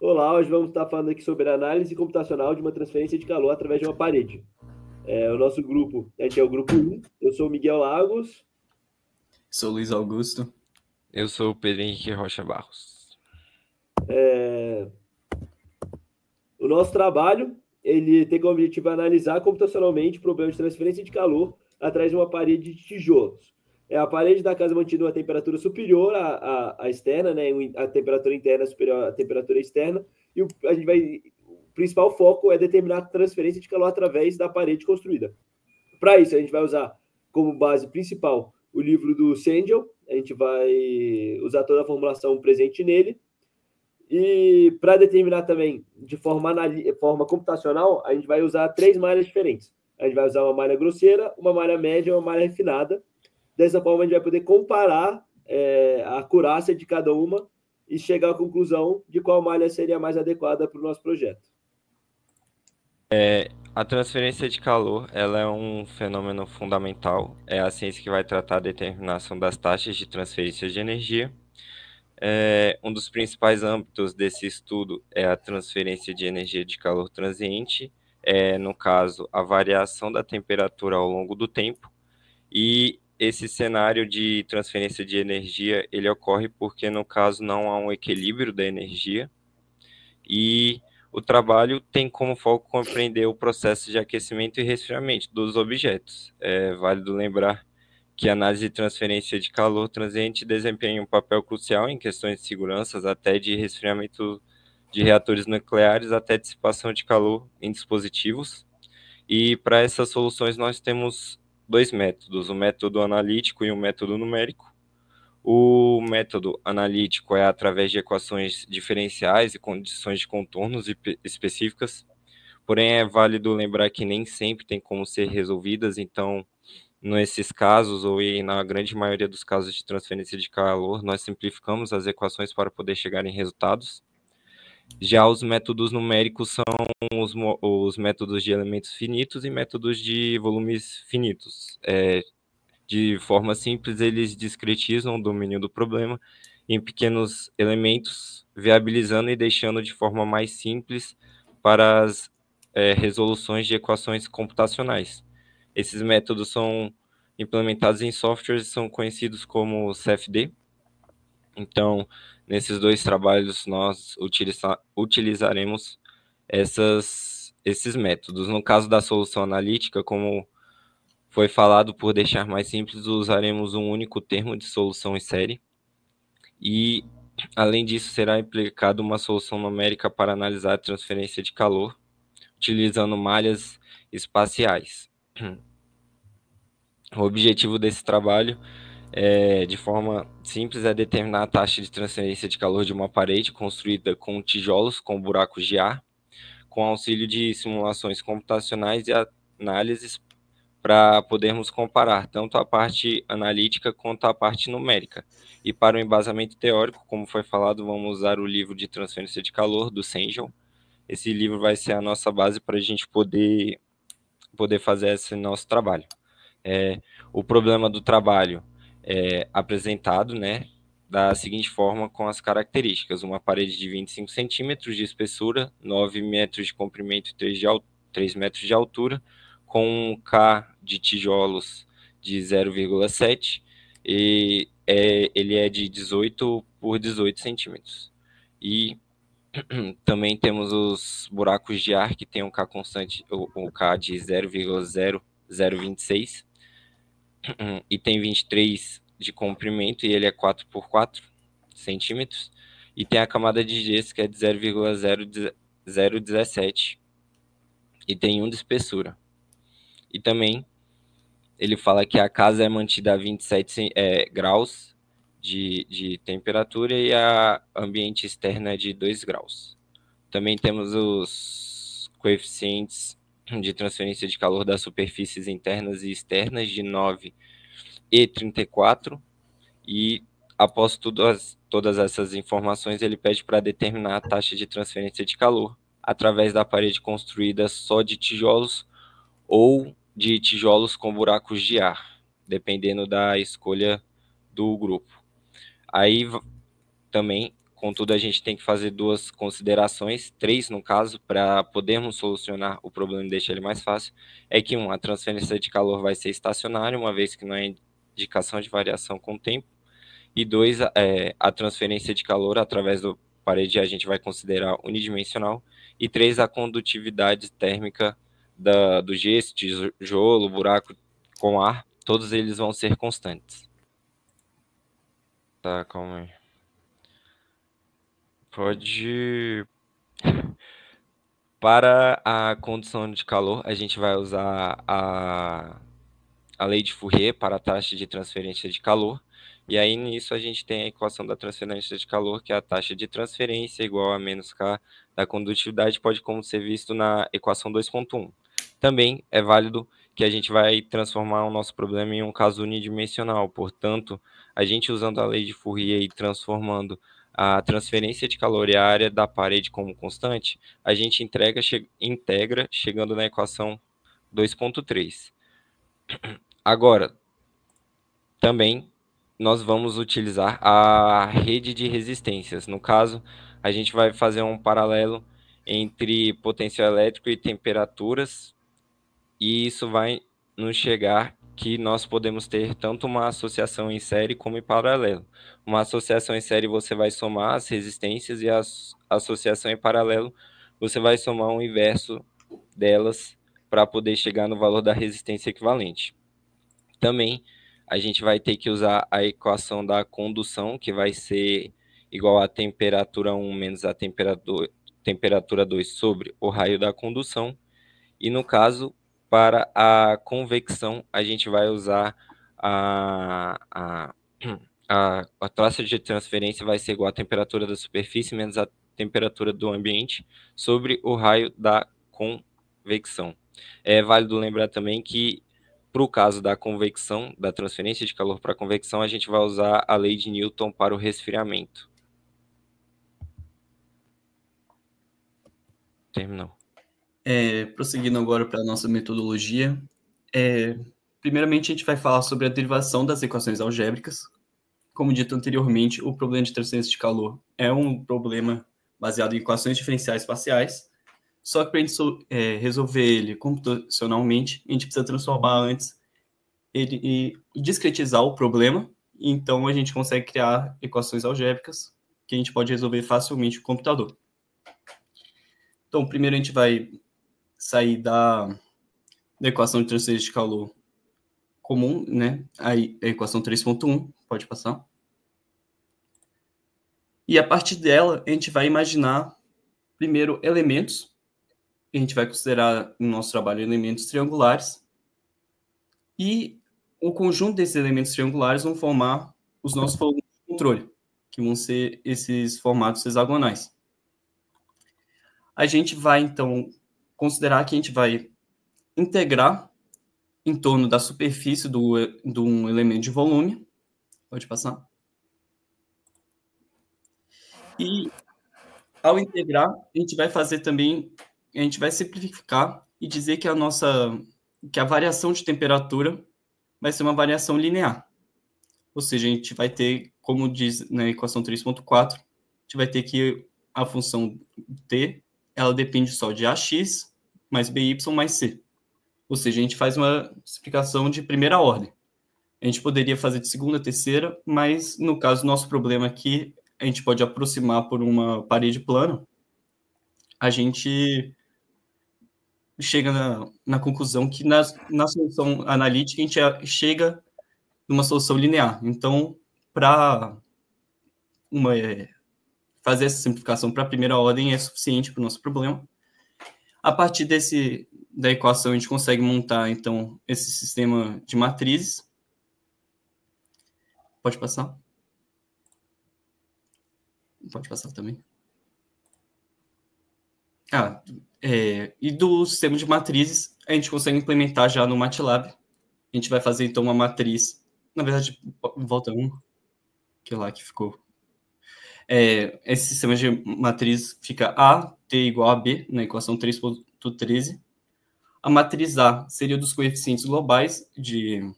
Olá, hoje vamos estar falando aqui sobre a análise computacional de uma transferência de calor através de uma parede. O nosso grupo, a gente é o grupo 1, eu sou o Miguel Lagos. Sou Luiz Augusto. Eu sou o Pedro Henrique Rocha Barros. O nosso trabalho, ele tem como objetivo analisar computacionalmente o problema de transferência de calor através de uma parede de tijolos. A parede da casa mantida uma temperatura superior à externa, né? A temperatura interna é superior à temperatura externa, e o principal foco é determinar a transferência de calor através da parede construída. Para isso, a gente vai usar como base principal o livro do Sengel, a gente vai usar toda a formulação presente nele, e para determinar também de forma computacional, a gente vai usar 3 malhas diferentes. A gente vai usar uma malha grosseira, uma malha média e uma malha refinada. Dessa forma, a gente vai poder comparar a acurácia de cada uma e chegar à conclusão de qual malha seria mais adequada para o nosso projeto. A transferência de calor, ela é um fenômeno fundamental. É a ciência que vai tratar a determinação das taxas de transferência de energia. Um dos principais âmbitos desse estudo é a transferência de energia de calor transiente, no caso, a variação da temperatura ao longo do tempo. E esse cenário de transferência de energia, ele ocorre porque, no caso, não há um equilíbrio da energia. E o trabalho tem como foco compreender o processo de aquecimento e resfriamento dos objetos. É válido lembrar que a análise de transferência de calor transiente desempenha um papel crucial em questões de segurança, até de resfriamento de reatores nucleares, até dissipação de calor em dispositivos. E para essas soluções nós temos 2 métodos, o método analítico e o método numérico. O método analítico é através de equações diferenciais e condições de contornos específicas, porém é válido lembrar que nem sempre tem como ser resolvidas, então, nesses casos, ou na grande maioria dos casos de transferência de calor, nós simplificamos as equações para poder chegar em resultados. Já os métodos numéricos são os métodos de elementos finitos e métodos de volumes finitos. De forma simples, eles discretizam o domínio do problema em pequenos elementos, viabilizando e deixando de forma mais simples para as resoluções de equações computacionais. Esses métodos são implementados em softwares e são conhecidos como CFD. Então, nesses 2 trabalhos, nós utilizaremos esses métodos. No caso da solução analítica, como foi falado, por deixar mais simples, usaremos um único termo de solução em série. E, além disso, será aplicada uma solução numérica para analisar a transferência de calor, utilizando malhas espaciais. O objetivo desse trabalho, de forma simples, é determinar a taxa de transferência de calor de uma parede construída com tijolos com buracos de ar, com auxílio de simulações computacionais e análises para podermos comparar tanto a parte analítica quanto a parte numérica. E para o embasamento teórico, como foi falado, vamos usar o livro de transferência de calor do Sengel. Esse livro vai ser a nossa base para a gente poder fazer esse nosso trabalho. O problema do trabalho é apresentado, né, da seguinte forma, com as características: uma parede de 25 centímetros de espessura, 9 metros de comprimento e 3 metros de altura, com um K de tijolos de 0,7, e ele é de 18 por 18 centímetros. E também temos os buracos de ar, que tem um K constante, o K de 0,0026, e tem 23 de comprimento, e ele é 4 por 4 centímetros, e tem a camada de gesso, que é de 0,017, e tem 1 de espessura. E também ele fala que a casa é mantida a 27 graus de temperatura e a ambiente externo é de 2 graus. Também temos os coeficientes de transferência de calor das superfícies internas e externas de 9 e 34, e após todas essas informações, ele pede para determinar a taxa de transferência de calor através da parede construída só de tijolos ou de tijolos com buracos de ar, dependendo da escolha do grupo. Aí também, Contudo, a gente tem que fazer duas considerações, três no caso, para podermos solucionar o problema e deixar ele mais fácil. É que, a transferência de calor vai ser estacionária, uma vez que não é indicação de variação com o tempo. E dois, a transferência de calor através do parede a gente vai considerar unidimensional. E três, a condutividade térmica do gesso, tijolo, buraco com ar, todos eles vão ser constantes. Tá, calma aí. Pode. Para a condução de calor, a gente vai usar a lei de Fourier para a taxa de transferência de calor. E aí, nisso, a gente tem a equação da transferência de calor, que é a taxa de transferência igual a menos K da condutividade, pode como ser visto na equação 2.1. Também é válido que a gente vai transformar o nosso problema em um caso unidimensional. Portanto, a gente usando a lei de Fourier e transformando a transferência de calor e a área da parede como constante, a gente integra chegando na equação 2.3. Agora, também nós vamos utilizar a rede de resistências. No caso, a gente vai fazer um paralelo entre potencial elétrico e temperaturas, e isso vai nos chegar que nós podemos ter tanto uma associação em série como em paralelo. Uma associação em série você vai somar as resistências, e a associação em paralelo você vai somar o inverso delas para poder chegar no valor da resistência equivalente. Também a gente vai ter que usar a equação da condução, que vai ser igual a temperatura 1 menos a temperatura 2 sobre o raio da condução. E no caso, para a convecção, a gente vai usar a taxa de transferência vai ser igual à temperatura da superfície menos a temperatura do ambiente sobre o raio da convecção. É válido lembrar também que, para o caso da convecção, da transferência de calor para a convecção, a gente vai usar a lei de Newton para o resfriamento. Terminou. Prosseguindo agora para a nossa metodologia, primeiramente a gente vai falar sobre a derivação das equações algébricas. Como dito anteriormente, o problema de transferência de calor é um problema baseado em equações diferenciais parciais, só que para a gente resolver ele computacionalmente, a gente precisa transformar antes ele e discretizar o problema, então a gente consegue criar equações algébricas que a gente pode resolver facilmente no computador. Então, primeiro a gente vai sair da equação de transferência de calor comum, né? Aí, a equação 3.1, pode passar. E a partir dela, a gente vai imaginar, primeiro, elementos. A gente vai considerar no nosso trabalho elementos triangulares. E o conjunto desses elementos triangulares vão formar os nossos volumes de controle, que vão ser esses formatos hexagonais. A gente vai, então, considerar que a gente vai integrar em torno da superfície de um elemento de volume. Pode passar. E, ao integrar, a gente vai fazer também, a gente vai simplificar e dizer que a variação de temperatura vai ser uma variação linear. Ou seja, a gente vai ter, como diz na equação 3.4, a gente vai ter que a função t, ela depende só de ax mais by mais c. Ou seja, a gente faz uma explicação de primeira ordem. A gente poderia fazer de segunda, terceira, mas no caso do nosso problema aqui, a gente pode aproximar por uma parede plana, a gente chega na conclusão que na solução analítica a gente chega numa solução linear. Então, para fazer essa simplificação para a primeira ordem é suficiente para o nosso problema. A partir da equação, a gente consegue montar, então, esse sistema de matrizes. Pode passar? Pode passar também. E do sistema de matrizes, a gente consegue implementar já no MATLAB. A gente vai fazer, então, uma matriz. Na verdade, volta que é lá que ficou. Esse sistema de matriz fica A, T igual a B, na equação 3.13. A matriz A seria dos coeficientes globais de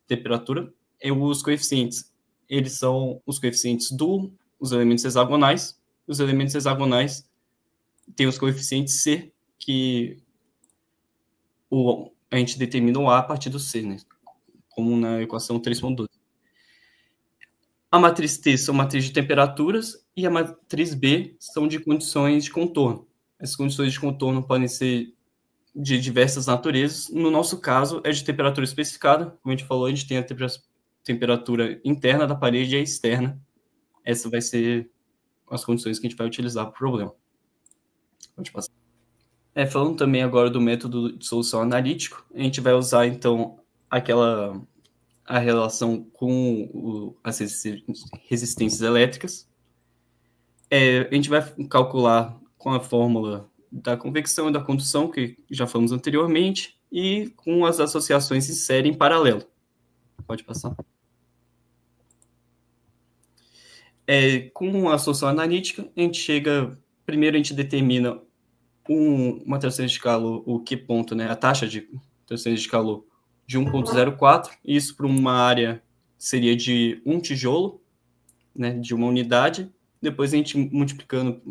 temperatura. E os coeficientes, eles são os coeficientes do os elementos hexagonais. Os elementos hexagonais têm os coeficientes C, que a gente determina o A partir do C, né? Como na equação 3.12. A matriz T são matriz de temperaturas e a matriz B são de condições de contorno. As condições de contorno podem ser de diversas naturezas. No nosso caso, é de temperatura especificada. Como a gente falou, a gente tem a temperatura interna da parede e a externa. Essa vai ser as condições que a gente vai utilizar para o problema. Pode passar. Falando também agora do método de solução analítico, a gente vai usar, então, a relação com as resistências elétricas. A gente vai calcular com a fórmula da convecção e da condução, que já falamos anteriormente, e com as associações em série em paralelo. Pode passar. Com a solução analítica, a gente chega... Primeiro, a gente determina uma transferência de calor, o Q ponto, né, a taxa de transferência de calor de 1,04, isso para uma área seria de um tijolo, né, de uma unidade. Depois, a gente multiplicando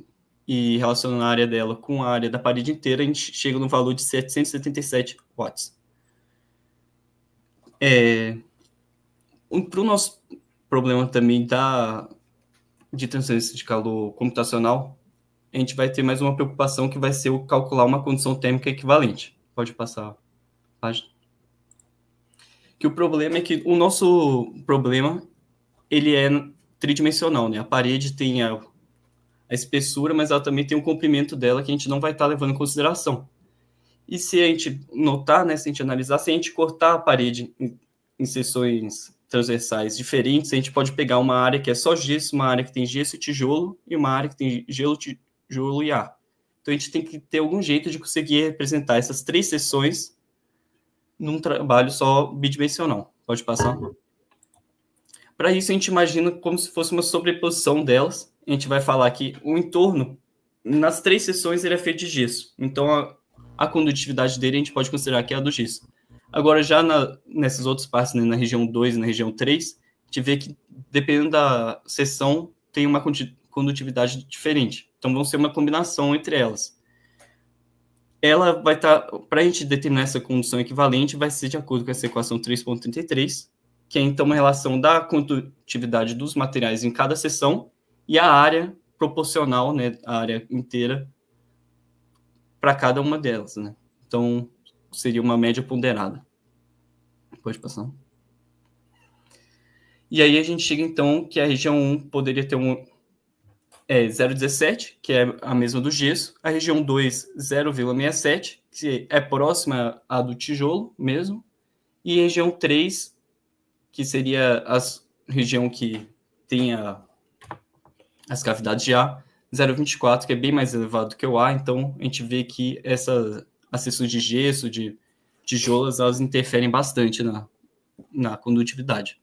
e relacionando a área dela com a área da parede inteira, a gente chega no valor de 777 watts. Para o nosso problema também de transferência de calor computacional, a gente vai ter mais uma preocupação que vai ser o calcular uma condição térmica equivalente. Pode passar a página. Que o problema é que o nosso problema ele é tridimensional, né? A parede tem a espessura, mas ela também tem o comprimento dela que a gente não vai estar levando em consideração. E se a gente notar, né, se a gente analisar, se a gente cortar a parede em seções transversais diferentes, a gente pode pegar uma área que é só gesso, uma área que tem gesso e tijolo, e uma área que tem gelo, tijolo e ar. Então, a gente tem que ter algum jeito de conseguir representar essas 3 seções num trabalho só bidimensional. Pode passar? Para isso, a gente imagina como se fosse uma sobreposição delas. A gente vai falar que o entorno, nas 3 seções, ele é feito de gesso. Então, a condutividade dele a gente pode considerar que é a do gesso. Agora, já nessas outras partes, né, na região 2 e na região 3, a gente vê que, dependendo da seção, tem uma condutividade diferente. Então, vão ser uma combinação entre elas. Ela vai estar, para a gente determinar essa condição equivalente, vai ser de acordo com essa equação 3.33, que é, então, uma relação da condutividade dos materiais em cada seção e a área proporcional, né, a área inteira, para cada uma delas, né? Então, seria uma média ponderada. Pode passar. E aí a gente chega, então, que a região 1 poderia ter 0,17, que é a mesma do gesso. A região 2, 0,67, que é próxima à do tijolo mesmo. E a região 3, que seria a região que tem as cavidades de ar, 0,24, que é bem mais elevado que o ar. Então, a gente vê que as seções de gesso, de tijolos, elas interferem bastante na condutividade.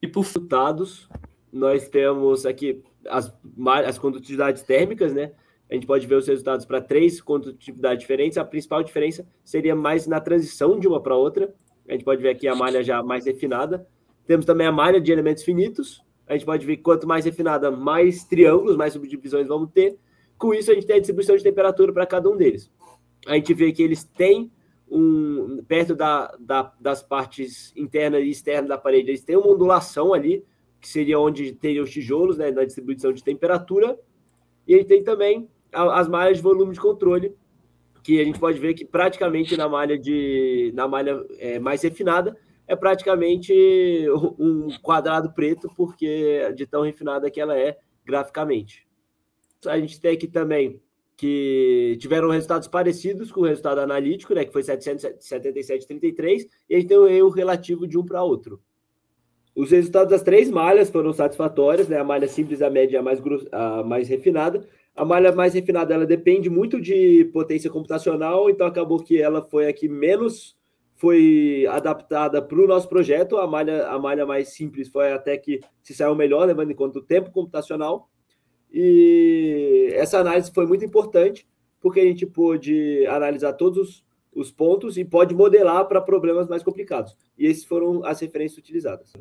E por resultados, nós temos aqui as condutividades térmicas, né? A gente pode ver os resultados para 3 condutividades diferentes. A principal diferença seria mais na transição de uma para outra. A gente pode ver aqui a malha já mais refinada. Temos também a malha de elementos finitos. A gente pode ver que quanto mais refinada, mais triângulos, mais subdivisões vamos ter. Com isso, a gente tem a distribuição de temperatura para cada um deles. A gente vê que eles têm perto das partes interna e externa da parede, eles têm uma ondulação ali, que seria onde teriam os tijolos, né, na distribuição de temperatura. E a gente tem também as malhas de volume de controle, que a gente pode ver que praticamente na malha mais refinada é praticamente um quadrado preto, porque de tão refinada que ela é graficamente. A gente tem aqui também que tiveram resultados parecidos com o resultado analítico, né, que foi 777,33, e a gente tem um erro relativo de um para outro. Os resultados das 3 malhas foram satisfatórios, né? A malha simples, a média, a mais refinada. A malha mais refinada, ela depende muito de potência computacional, então acabou que ela foi aqui menos adaptada para o nosso projeto. A malha mais simples foi até que se saiu melhor, levando em conta o tempo computacional. E essa análise foi muito importante, porque a gente pôde analisar todos os pontos e pode modelar para problemas mais complicados. E essas foram as referências utilizadas.